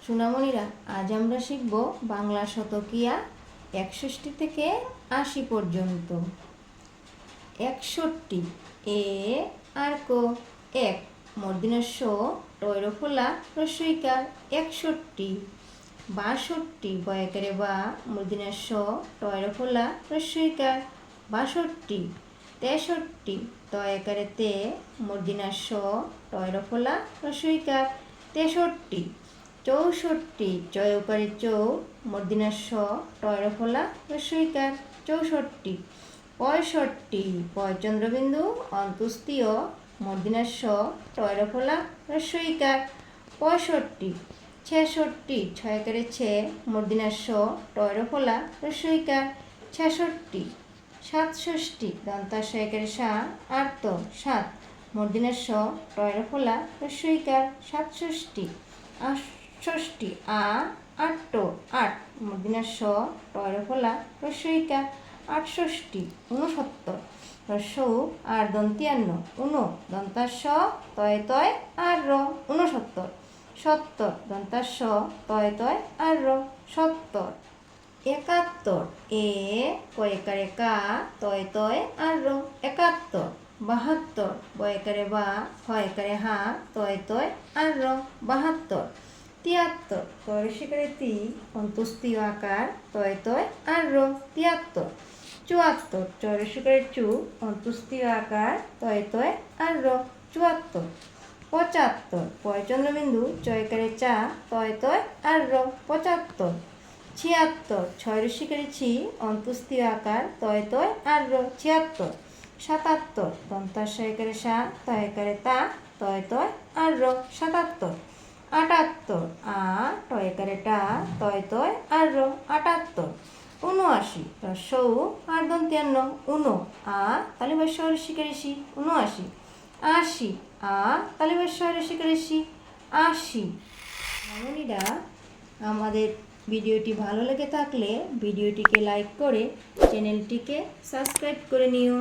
সোনামণিরা, আজ আমরা শিখব বাংলা শতকিয়া ৬১ থেকে ৮০ পর্যন্ত। ৬১ এ আর কো এক মূর্ধন্য টয়রফলা রস্বইকার ৬১। ৬২ বয়কারে বা মূর্ধন্য টয়রফলা রস্বইকার ৬২। ৬৩ তয়কারে তে মূর্ধন্য টয়রফলা রস্বইকার ৬৩। ৬৪ চয়কারে চৌ মূর্ধন্য টয়রফলা রস্বইকার ৬৪। ৬৫ পয়চন্দ্রবিন্দু অন্ত্যুস্তীয় মূর্ধন্য টয়রফলা রস্বইকার ৬৫। ৬৬ ছয়কারে ছে মূর্ধন্য টয়রফলা রস্বইকার ৬৬। ৬৭ দন্তাশয়কারে সা আর্ত ৭ মূর্ধন্য টয়রফলা রস্বইকার ৬৭। ৬৮ আ আট্ট ৮ মূর্ধন্য টয়রফলা রস্বইকার ৬৮। ৬৯ রস্বউ আর দন্তিয়ান্ন উনো দন্তাস তয় তয় আর র ৬৯। ৭০ দন্তাস তয় তয় আর র ৭০। ৭১ এ কয়কারে কা তয় তয় আর র ৭১। ৭২ বয়কারে বা হয়কারে হা তয় তয় আর র ৭২। ৭৩ তয়সিকারে তি অন্ত্যুস্তীয় আকার তয় তয় আর র ৭৩। ৭৪ চয়রসিকারে চু অন্ত্যুস্তীয় আকার তয় তয় আর র ৭৪। ৭৫ পয়চন্দ্রবিন্দু চয়কারে চা তয় তয় আর র ৭৫। ৭৬ ছয়রসিকারে ছি অন্ত্যুস্তীয় আকার তয় তয় আর র ৭৬। ৭৭ দন্তাশয়কারে সা তয়কারে তা তয় তয় আর র ৭৭। ৭৮ আ টয়কারে টা তয় তয় আর র ৭৮। ৭৯ রস্বউ আর দন্তিয়ান্ন উনো আ তালিবাস্য রসিকারে সি ৭৯। ৮০ আ তালিবাস্য রসিকারে সি ৮০। মামনিরা, আমাদের ভিডিওটি ভালো লেগে থাকলে ভিডিওটিকে লাইক করে চ্যানেলটিকে সাবস্ক্রাইব করে নিও।